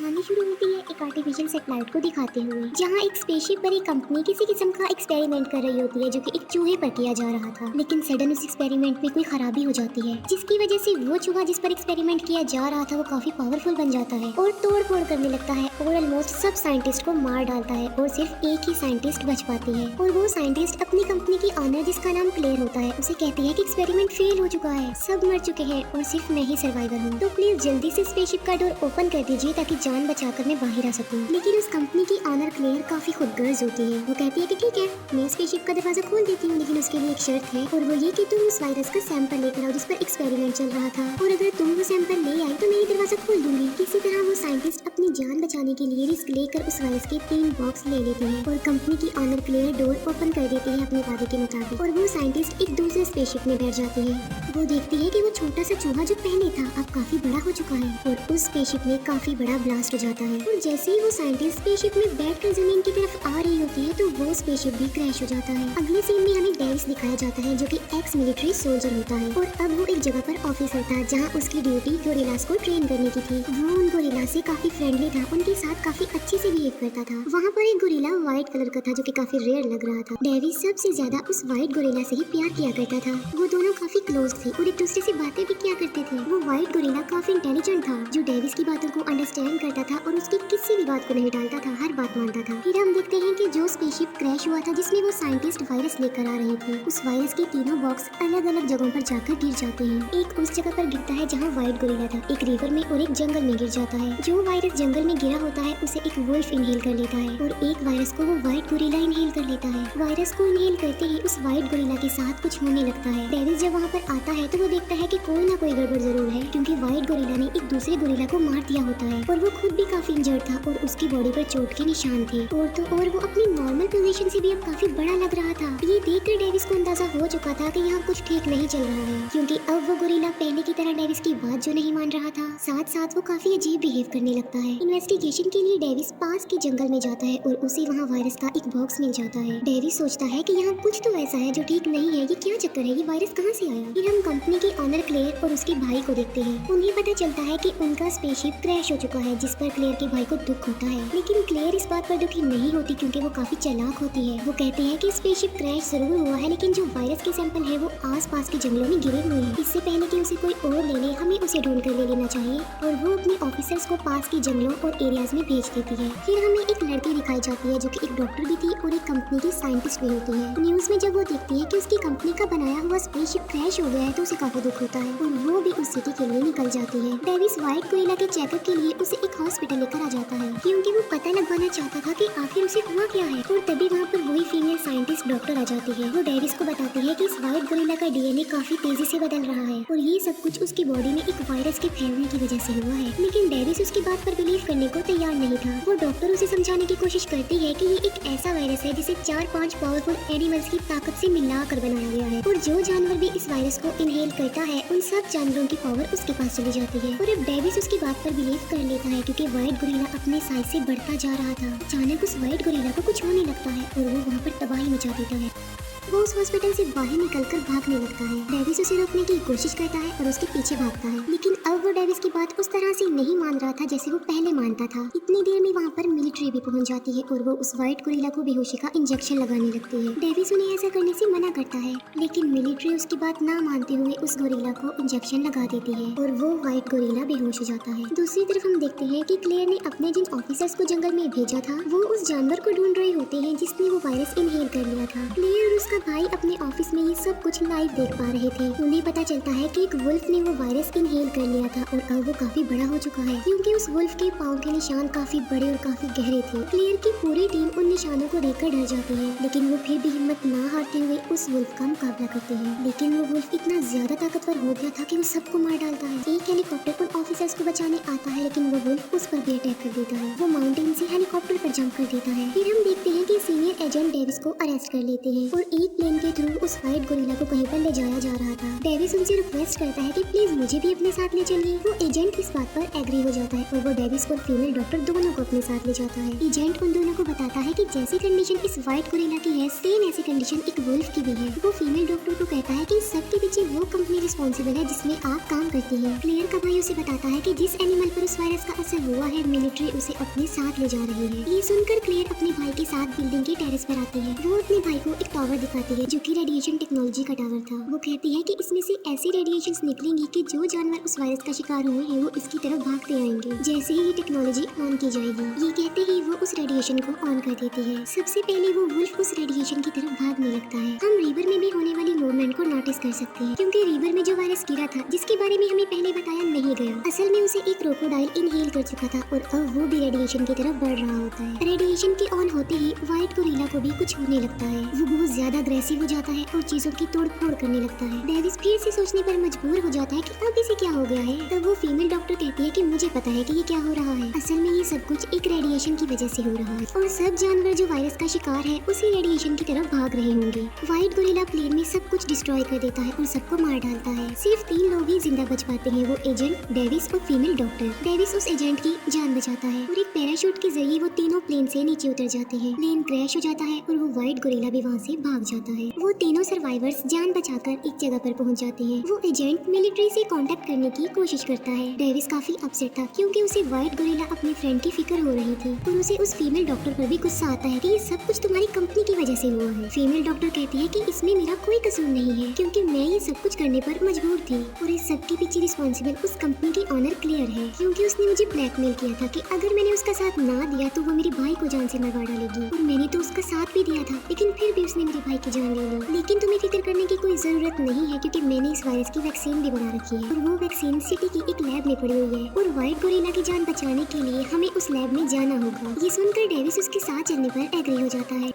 कहानी शुरू होती है एक आर्टिफिशियल सैटेलाइट को दिखाते हुए, जहाँ एक स्पेसशिप पर एक कंपनी किसी किस्म का एक्सपेरिमेंट कर रही होती है जो कि एक चूहे पर किया जा रहा था। लेकिन सडन उस एक्सपेरिमेंट में कोई खराबी हो जाती है, जिसकी वजह से वो चूहा जिस पर एक्सपेरिमेंट किया जा रहा था वो काफी पावरफुल बन जाता है और तोड़ फोड़ करने लगता है और ऑलमोस्ट सब साइंटिस्ट को मार डालता है और सिर्फ एक ही साइंटिस्ट बच पाती है। और वो साइंटिस्ट अपनी कंपनी की ऑनर जिसका नाम क्लेयर होता है उसे कहती है कि एक्सपेरिमेंट फेल हो चुका है, सब मर चुके हैं और सिर्फ मैं ही सर्वाइवर हूँ, तो प्लीज जल्दी से स्पेसशिप का डोर ओपन कर दीजिए ताकि जान बचाकर मैं बाहर आ सकूं। लेकिन उस कंपनी की ऑनर क्लेयर काफी खुदगर्ज होती है। वो कहती है कि ठीक है, मैं स्पेसशिप का दरवाजा खोल देती हूँ, लेकिन उसके लिए एक शर्त है और वो ये कि तुम उस वायरस का सैंपल लेकर आओ जिस पर एक्सपेरिमेंट चल रहा था, और अगर तुम वो सैंपल ले आई तो मैं ये दरवाजा खोल दूंगी। इसी तरह वो साइंटिस्ट अपनी जान बचाने के लिए रिस्क लेकर उस वायरस के 3 बॉक्स ले लेते हैं और कंपनी की ऑनर क्लेयर डोर ओपन कर देती है अपने वादे के मुताबिक, और वो साइंटिस्ट एक दूसरे स्पेसशिप में बैठ जाती है। वो देखती है कि वो छोटा सा चूहा जो पहले था अब काफी बड़ा हो चुका है और उस स्पेसशिप में काफी बड़ा ब्लास्ट हो जाता है। और जैसे ही वो साइंटिस्ट स्पेसशिप में बैठकर जमीन की तरफ आ रही होती है तो वो स्पेसशिप भी क्रैश हो जाता है। अगले सीन में हमें डेविस दिखाया जाता है जो कि एक्स मिलिट्री सोल्जर होता है और अब वो एक जगह पर ऑफिसर था जहाँ उसकी ड्यूटी गोरिल्लास को ट्रेन करने की थी। वो उन गोरिल्लास से काफी फ्रेंडली था, उनके साथ काफी अच्छे से बिहेव करता था। वहाँ पर एक गोरिल्ला व्हाइट कलर का था जो कि काफी रेयर लग रहा था। डेविस सबसे ज्यादा उस व्हाइट गोरिल्ला से ही प्यार किया करता था। वो दोनों काफी क्लोज थे और एक दूसरे से बातें भी किया करते थे। वो व्हाइट गोरिल्ला काफी इंटेलिजेंट था जो डेविस की बातों को अंडरस्टैंड करता था और उसकी किसी भी बात को नहीं टालता था, हर बात मानता था। फिर हम देखते हैं कि जो स्पेसशिप क्रैश हुआ था जिसमें वो साइंटिस्ट वायरस लेकर आ रहे थे, उस वायरस के तीनों बॉक्स अलग अलग जगहों पर जाकर गिर जाते हैं। एक उस जगह पर गिरता है जहाँ व्हाइट गोरिल्ला था, एक रिवर में और एक जंगल में गिर जाता है। जो वायरस जंगल में गिरा होता है उसे एक वुल्फ इनहेल कर लेता है और एक वायरस को वो व्हाइट गोरिल्ला इनहेल कर लेता है। वायरस को इनहेल करते ही उस व्हाइट गोरिल्ला के साथ कुछ होने लगता है। डेविस जब वहाँ पर आता है तो वो देखता है कि कोई ना कोई गड़बड़ जरूर है, क्योंकि व्हाइट गोरिल्ला ने एक दूसरे गोरिल्ला को मार दिया होता है और वो खुद भी काफी इंजर्ड था और उसकी बॉडी पर चोट के निशान थे और वो अपनी नॉर्मल पोजीशन से भी अब काफी बड़ा लग रहा था। ये देखकर डेविस को अंदाजा हो चुका था कि यहाँ कुछ ठीक नहीं चल रहा है, क्योंकि अब वो गोरिल्ला पहले की तरह डेविस की बात जो नहीं मान रहा था, साथ साथ वो काफी अजीब बिहेव करने लगता है। इन्वेस्टिगेशन के लिए डेविस पास के जंगल में जाता है और उसे वहाँ वायरस का एक बॉक्स मिल जाता है। डेविस सोचता है कि यहाँ कुछ तो ऐसा है जो ठीक नहीं है, ये क्या चक्कर है, ये वायरस कहाँ से आया। फिर हम कंपनी की ऑनर क्लेयर और उसके भाई को देखते हैं। उन्हें पता चलता है कि उनका स्पेसशिप क्रैश हो चुका है, जिस पर क्लेयर के भाई को दुख होता है। लेकिन क्लेयर इस बात पर दुखी नहीं होती क्योंकि वो काफी चालाक होती है। वो कहते हैं कि स्पेसशिप क्रैश जरूर हुआ है, लेकिन जो वायरस के सैंपल है वो आस-पास के जंगलों में गिरे हुए हैं। इससे पहले कि उसे कोई और ले ले, हमें उसे ढूंढ कर ले लेना चाहिए, और वो अपने ऑफिसर्स को पास के जंगलों और एरियाज में भेज देती है। फिर हमें एक लड़की दिखाई जाती है जो कि एक डॉक्टर भी थी और एक कंपनी की साइंटिस्ट भी होती है। न्यूज में जब वो देखती है कि उसकी कंपनी का बनाया हुआ स्पेसशिप क्रैश हो गया है तो उसे काफी दुख होता है और वो भी उस सिटी के लिए निकल जाती है। डेविस व्हाइट गोरिल्ला के चेकअप के लिए उसे एक हॉस्पिटल लेकर आ जाता है क्योंकि वो पता लगवाना चाहता था कि आखिर उसे हुआ क्या है। और तभी वहाँ पर वही फीमेल साइंटिस्ट डॉक्टर आ जाती है। वो डेविस को बताती है कि इस व्हाइट गोरिल्ला का डीएनए काफी तेजी से बदल रहा है और ये सब कुछ उसकी बॉडी में एक वायरस के फैलने की वजह से हुआ है। लेकिन डेविस उसकी बात पर बिलीव करने को तैयार नहीं था। वो डॉक्टर उसे समझाने की कोशिश करती है कि ये एक ऐसा वायरस है जिसे 4-5 पावरफुल एनिमल्स की ताकत से मिला कर बनाया गया है और जो जानवर भी इस वायरस को इनहेल करता है उन सब जानवरों की पावर उसके पास चली जाती है। और अब डेविस उसकी बात पर बिलीव कर लेता है क्योंकि व्हाइट गोरिल्ला अपने साइज से बढ़ता जा रहा था। अचानक उस व्हाइट गोरिल्ला को कुछ होने लगता है और वो वहाँ पर तबाही मचा देता है। वो उस हॉस्पिटल से बाहर निकलकर भागने लगता है। डेविस उसे रोकने की कोशिश करता है और उसके पीछे भागता है, लेकिन अब वो डेविस की बात उस तरह से नहीं मान रहा था जैसे वो पहले मानता था। इतनी देर में वहाँ पर मिलिट्री भी पहुँच जाती है और वो उस व्हाइट गोरिल्ला को बेहोशी का इंजेक्शन लगाने लगती है। डेविस उन्हें ऐसा करने से मना करता है, लेकिन मिलिट्री उसकी बात ना मानते हुए उस गोरिल्ला को इंजेक्शन लगा देती है और वो व्हाइट गोरिल्ला बेहोश हो जाता है। दूसरी तरफ हम देखते हैं कि क्लेयर ने अपने जिन ऑफिसर्स को जंगल में भेजा था वो उस जानवर को ढूंढ रहे होते हैं जिसने वो वायरस इनहेल कर लिया था। क्लेयर और उसका भाई अपने ऑफिस में ये सब कुछ लाइव देख पा रहे थे। उन्हें पता चलता है कि एक वुल्फ ने वो वायरस इनहेल कर लिया था और अब वो काफी बड़ा हो चुका है क्योंकि उस वुल्फ के पाँव के निशान काफी बड़े और काफी गहरे थे। क्लेयर की पूरी टीम उन निशानों को देखकर डर जाती है, लेकिन वो फिर भी हिम्मत ना हारते हुए उस वुल्फ का मुकाबला करते हैं। लेकिन वो वुल्फ इतना ज्यादा ताकतवर हो गया था कि वो सबको मार डालता है। एक हेलीकॉप्टर उन ऑफिसर्स को बचाने आता है, लेकिन वो वुल्फ उस पर भी अटैक कर देता है। वो माउंटेन से हेलीकॉप्टर पर जंप कर देता है। फिर हम देखते हैं कि सीनियर एजेंट डेविस को अरेस्ट कर लेते हैं और एक प्लेन के थ्रू उस व्हाइट गोरिल्ला को कहीं पर ले जाया जा रहा था। डेविस उनसे रिक्वेस्ट करता है कि प्लीज मुझे भी अपने साथ ले चलिए। वो एजेंट इस बात पर एग्री हो जाता है और वो डेविस और फीमेल डॉक्टर दोनों को अपने साथ ले जाता है। एजेंट उन दोनों को बताता है कि जैसी कंडीशन इस व्हाइट गोरिल्ला की है, सेम ऐसी कंडीशन एक वुल्फ की भी है। वो फीमेल डॉक्टर को कहता है कि इस सब के पीछे वो कंपनी रिस्पॉन्सिबल है जिसमें आप काम करती है। क्लेयर का भाई उसे बताता है कि जिस एनिमल पर उस वायरस का असर हुआ है, मिलिट्री उसे अपने साथ ले जा रही है। ये सुनकर क्लेयर अपने भाई के साथ बिल्डिंग के टेरेस पर आती है। वो अपने भाई को एक टावर दिखाती है जो कि रेडिएशन टेक्नोलॉजी का टावर था। वो कहती है कि इसमें से ऐसी रेडिएशंस निकलेंगी कि जो जानवर उस वायरस का शिकार हुए हैं वो इसकी तरफ भागते आएंगे जैसे ही ये टेक्नोलॉजी ऑन की जाएगी। ये कहते ही वो उस रेडिएशन को ऑन कर देती है। सबसे पहले वो वुल्फ उस रेडिएशन की तरफ भागने लगता है। हम रिवर में भी होने वाली मूवमेंट को नोटिस कर सकते हैं क्योंकि रिवर में जो वायरस गिरा था, जिसके बारे में हमें पहले बताया नहीं गया, असल में उसे एक क्रोकोडाइल इनहेल कर चुका था और अब वो भी रेडिएशन की तरफ बढ़ रहा होता है। रेडिएशन के ऑन होते ही व्हाइट गोरिल्ला को भी कुछ होने लगता है। वो बहुत ज्यादा अग्रेसिव हो जाता है और चीजों की तोड़ फोड़ करने लगता है। डेविस फिर से सोचने पर मजबूर हो जाता है कि अब इसे क्या हो गया है। तब वो फीमेल डॉक्टर कहती है कि मुझे पता है कि ये क्या हो रहा है। असल में ये सब कुछ एक रेडिएशन की वजह से हो रहा है और सब जानवर जो वायरस का शिकार है उसी रेडिएशन की तरफ भाग रहे होंगे। व्हाइट गोरिल्ला प्लेन में सब कुछ डिस्ट्रॉय कर देता है और सबको मार डालता है। सिर्फ 3 लोग ही जिंदा बच पाते हैं, वो एजेंट, डेविस और फीमेल डॉक्टर। डेविस उस एजेंट की जान बचाता है और एक पैराशूट के जरिए वो तीनों प्लेन से नीचे उतर जाते हैं। प्लेन क्रैश हो जाता है और वो व्हाइट गोरिल्ला भी वहाँ से भाग जाता है। वो तीनों सर्वाइवर्स जान बचाकर एक जगह पर पहुँच जाते हैं। वो एजेंट मिलिट्री से कांटेक्ट करने की कोशिश करता है। डेविस काफी अपसेट था क्योंकि उसे व्हाइट गोरिल्ला अपने फ्रेंड की फिक्र हो रही थी और उसे उस फीमेल डॉक्टर पर भी गुस्सा आता है कि ये सब कुछ तुम्हारी कंपनी की वजह से हुआ है। फीमेल डॉक्टर कहती है कि इसमें मेरा कोई कसूर नहीं है क्योंकि मैं ये सब कुछ करने पर मजबूर थी और इस सब के पीछे रिस्पॉन्सिबल उस कंपनी की ऑनर क्लियर है क्योंकि उसने मुझे ब्लैकमेल किया था कि अगर मैंने उसका साथ ना दिया तो वो मेरे भाई को जान से मरवा डालेगी और मैंने तो उसका साथ भी दिया था लेकिन फिर भी उसने मेरे भाई की जान ले ली। लेकिन तुम्हें फिक्र करने की कोई जरूरत नहीं है क्योंकि मैंने इस वायरस की वैक्सीन भी बना रखी है और वो वैक्सीन सिटी की एक लैब में पड़ी हुई है और व्हाइट गोरिल्ला की जान बचाने के लिए हमें उस लैब में जाना होगा। ये सुनकर डेविस उसके साथ चलने पर एग्री हो जाता है।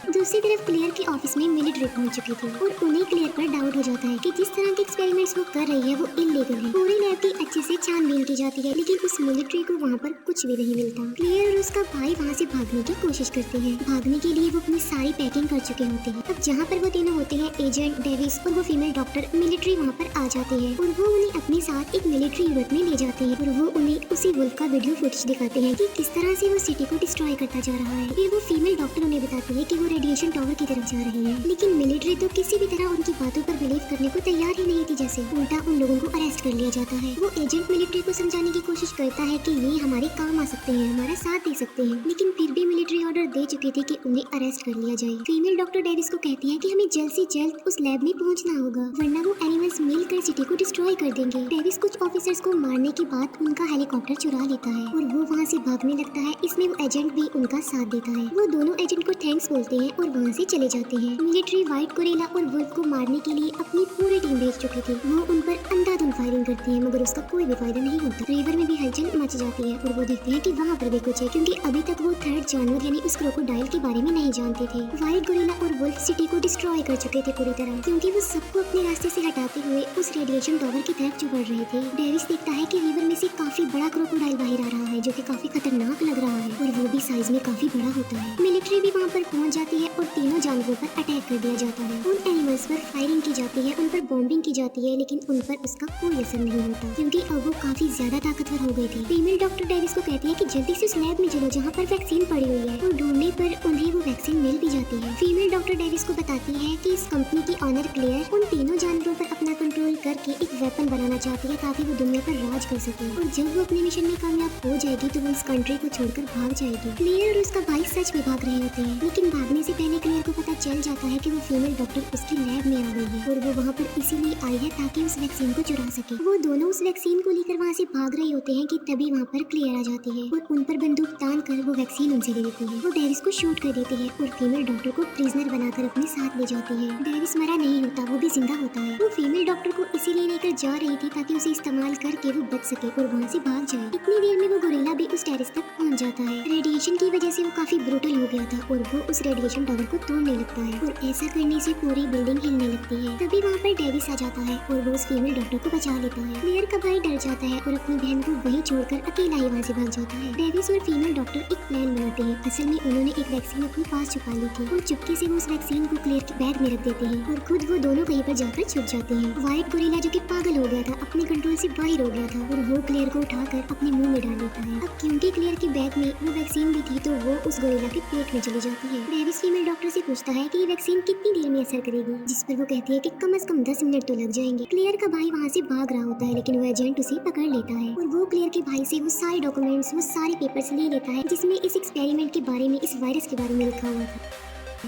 दूसरी तरफ क्लेयर के ऑफिस में मिलिट्री पहुंच चुकी थी और उन्हें क्लेयर पर डाउट हो जाता है कि जिस तरह के एक्सपेरिमेंट्स वो कर रही है वो इलीगल है। पूरी लैब की अच्छे से छानबीन की जाती है लेकिन उस मिलिट्री को वहाँ पर कुछ भी नहीं मिलता। क्लेयर और उसका भाई वहाँ से भागने की कोशिश करते हैं। भागने के लिए वो अपनी सारी पैकिंग कर चुके होते हैं। अब जहाँ पर वो तीनों होते हैं, एजेंट, डेविस और वो फीमेल डॉक्टर, मिलिट्री वहाँ पर आ जाते हैं और वो उन्हें अपने साथ एक मिलिट्री यूनिट में ले जाते हैं और वो उन्हें उसी वुल्फ का वीडियो फुटेज दिखाते हैं कि किस तरह से वो सिटी को डिस्ट्रॉय करता जा रहा है। फिर वो फीमेल डॉक्टर उन्हें बताती है कि वो रेडिएशन टावर की तरफ जा रही है लेकिन मिलिट्री तो किसी भी तरह उनकी बातों पर बिलीव करने को तैयार ही नहीं थी। जैसे उल्टा उन लोगों को अरेस्ट कर लिया जाता है। वो एजेंट मिलिट्री को समझाने की कोशिश करता है कि ये हमारे काम आ सकते हैं, हमारा साथ दे सकते हैं, लेकिन फिर भी मिलिट्री ऑर्डर दे चुकी थी कि उन्हें अरेस्ट कर लिया जाए। फीमेल डॉक्टर डेविस को कहती है कि हमें जल्द से जल्द उस लैब में पहुंचना होगा वरना वो एनिमल्स मिलकर सिटी को डिस्ट्रॉय कर देंगे। डेविस कुछ ऑफिसर्स को मारने के बाद उनका हेलीकॉप्टर चुरा लेता है और वो वहाँ से भागने लगता है। इसमें वो एजेंट भी उनका साथ देता है। वो दोनों एजेंट को थैंक्स बोलते हैं और वहाँ से चले जाते हैं। मिलिट्री व्हाइट गोरिल्ला और वुल्फ को मारने के लिए अपनी पूरी टीम भेज चुकी थी। वो उन पर अंधाधुंध फायरिंग करती है मगर उसका कोई भी फायदा नहीं होता। रिवर में भी हलचल मच जाती है और वो देखते हैं कि वहाँ पर भी कुछ है क्योंकि अभी तक वो थर्ड जानवर यानी उस क्रोकोडाइल के बारे में नहीं जानते थे। व्हाइट गोरिल्ला और वुल्फ सिटी को डिस्ट्रॉय कर चुके थे पूरी तरह क्योंकि वो सबको अपने रास्ते से हटाते हुए उस रेडिएशन टावर की तरफ जो बढ़ रहे थे। डेविस देखता है कि रिवर में से काफी बड़ा क्रोकोडाइल बाहर आ रहा है जो कि काफी खतरनाक लग रहा है और वो भी साइज में काफी बड़ा होता है। मिलिट्री भी वहाँ पर पहुँच जाती है और तीनों जानवरों पर अटैक कर दिया जाता है। उन एनिमल्स पर फायरिंग की जाती है, उन पर बॉम्बिंग की जाती है लेकिन उन पर उसका कोई असर नहीं होता क्योंकि अब वो काफी ज्यादा ताकतवर हो गई थी। फीमेल डॉक्टर डेविस को कहती है कि जल्दी से उस लैब में चलो जहाँ पर वैक्सीन पड़ी हुई है और ढूंढने पर उन्हें वो वैक्सीन मिल भी जाती है। फीमेल डॉक्टर डेविस को बताती है कि इस कंपनी की ऑनर क्लेयर उन तीनों जानवरों पर अपना कंट्रोल करके एक वेपन बनाना चाहती है ताकि वो दुनिया पर राज कर सके और जब वो अपने मिशन में कामयाब हो जाएगी तो वो इस कंट्री को छोड़कर भाग जाएगी। क्लेयर और उसका भाई सच में भाग रहे होते हैं लेकिन भागने से पहले क्लेयर को पता चल जाता है कि वो फीमेल डॉक्टर उसकी लैब में आ गई है और वो वहाँ पर इसीलिए आई है ताकि उस वैक्सीन को चुरा सके। वो दोनों उस वैक्सीन को लेकर वहाँ से भाग रहे होते हैं कि तभी वहाँ पर क्लेयर आ जाती है और उन पर बंदूक तान कर वो वैक्सीन उनसे ले लेती है। वो डेविस को शूट कर देती है और फीमेल डॉक्टर को प्रिजनर बनाकर अपने साथ ले जाती है। डेविस मरा नहीं होता, वो भी जिंदा होता है। वो फीमेल डॉक्टर को इसीलिए लेकर जा रही थी ताकि उसे इस्तेमाल करके वो बच सके और वहाँ से भाग जाए। इतनी देर में वो गोरिल्ला भी उस टेरेस तक पहुंच जाता है। रेडिएशन की वजह से वो काफी ब्रूटल हो गया था और वो उस रेडिएशन टावर को तोड़ने लगता है और ऐसा करने से पूरी बिल्डिंग हिलने लगती है। तभी वहाँ पर डेविस आ जाता है और वो उस फीमेल डॉक्टर को बचा लेता है। क्लेयर का भाई डर जाता है और अपनी बहन को वहीं छोड़कर अकेला ही वहाँ से भाग जाता है। डेविस और फीमेल डॉक्टर एक प्लान बनाते हैं। असल में उन्होंने एक वैक्सीन अपने पास छुपा ली थी और चुपके से वो उस वैक्सीन को क्लेयर के बैग में रख देते हैं और खुद वो दोनों कहीं पर जाकर छुप जाते हैं। व्हाइट गोरिल्ला जो कि पागल हो गया था, अपने कंट्रोल से बाहर हो गया था और वो क्लेयर को उठाकर अपने मुंह में डाल देता है। अब क्योंकि क्लेयर के बैग में वो वैक्सीन भी थी तो वो उस गोरिल्ला के पेट में चली जाती है। डेविस फीमेल डॉक्टर से पूछता है कि ये वैक्सीन कितनी देर में असर करेगी, जिस पर वो कहती है कि कम से कम 10 मिनट तो लग जाएंगे। क्लेयर का भाई वहाँ से भाग रहा होता है लेकिन वो एजेंट उसे पकड़ लेता है और वो क्लेयर के भाई से वो सारे डॉक्यूमेंट्स, वो सारे पेपर्स ले लेता है जिसमें इस एक्सपेरिमेंट के बारे में, इस वायरस के बारे में लिखा हुआ था।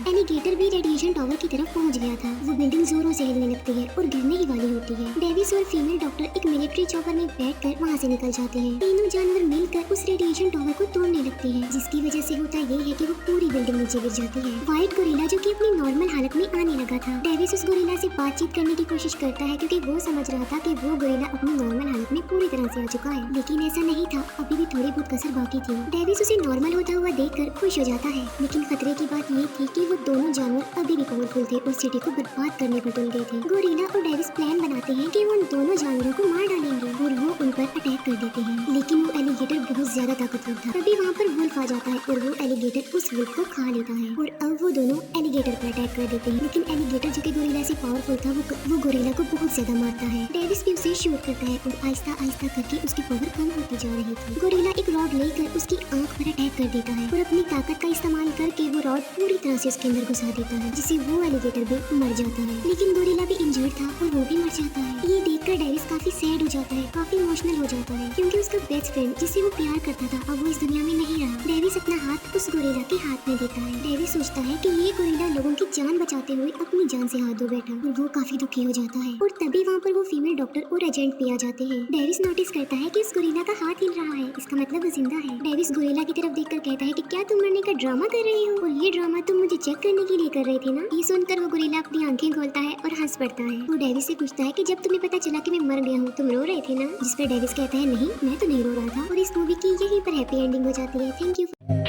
एलिगेटर भी रेडिएशन टावर की तरफ पहुंच गया था। वो बिल्डिंग जोरों से हिलने लगती है और गिरने ही वाली होती है। डेविस और फीमेल डॉक्टर एक मिलिट्री चॉपर में बैठकर वहां से निकल जाते हैं। तीनों जानवर मिलकर उस रेडिएशन टावर को तोड़ने लगते हैं, जिसकी वजह से होता ये है कि वो पूरी बिल्डिंग नीचे गिर जाती है। व्हाइट गोरिल्ला जो कि अपनी नॉर्मल हालत में आने लगा था, डेविस उस गोरिल्ला से बातचीत करने की कोशिश करता है क्योंकि वो समझ रहा था कि वो गोरिल्ला अपनी नॉर्मल हालत में पूरी तरह से आ चुका है, लेकिन ऐसा नहीं था। अभी भी थोड़ी बहुत कसर बाकी थी। डेविस उसे नॉर्मल होता हुआ देखकर खुश हो जाता है, लेकिन खतरे की बात ये थी कि वो दोनों जानवर अभी भी पावरफुल थे और सिटी को बर्बाद करने पर तुल गए थे। गोरिल्ला और डेविस प्लान बनाते हैं कि वो उन दोनों जानवरों को मार डालेंगे और वो उन पर अटैक कर देते हैं, लेकिन वो एलिगेटर बहुत ज्यादा ताकतवर था। तभी वहाँ पर वुल्फ आ जाता है और वो एलिगेटर उस वुल्फ को खा लेता है और अब वो दोनों एलिगेटर पर अटैक कर देते हैं, लेकिन एलिगेटर जो कि गोरिल्ला से पावरफुल था वो गोरिल्ला को बहुत ज्यादा मारता है। डेविस भी उसे शूट करता है और आहिस्ता आहिस्ता करके उसकी पावर कम होती जा रही थी। गोरिल्ला एक रॉड लेकर उसकी आंख पर अटैक कर देता है और अपनी ताकत का इस्तेमाल करके वो रॉड पूरी तरह से उसके अंदर घुसा देता है, जिससे वो एलिगेटर भी मर जाता है। लेकिन गोरिल्ला भी इंजर्ड था और वो भी मर जाता है। ये देखकर डेविस काफी सैड हो जाता है, काफी इमोशनल हो जाता है क्योंकि उसका बेस्ट फ्रेंड जिससे वो प्यार करता था अब वो इस दुनिया में नहीं रहा। डेविस अपना हाथ उस गोरिल्ला के हाथ में देता है। डेविस सोचता है कि ये गोरिल्ला लोगों की जान बचाते हुए अपनी जान से हाथ धो बैठा और वो काफी दुखी हो जाता है। और तभी वहाँ पर वो फीमेल डॉक्टर और एजेंट भी आ जाते हैं। डेविस नोटिस करता है कि इस गोरिल्ला का हाथ हिल रहा है, इसका मतलब वो जिंदा है। डेविस गोरिल्ला की तरफ देखकर कहता है कि क्या तुम मरने का ड्रामा कर रहे हो, और ये ड्रामा तुम मुझे चेक करने के लिए कर रहे थे ना। ये सुनकर वो गोरिल्ला अपनी आंखें खोलता है और हंस पड़ता है। वो डेविस से पूछता है कि जब तुम्हें पता चला कि मैं मर गया हूँ तुम रो रहे थे ना, जिस पर डेविस कहता है नहीं, मैं तो नहीं रो रहा था। और इस मूवी की यहीं पर हैप्पी एंडिंग हो जाती है। Thank you.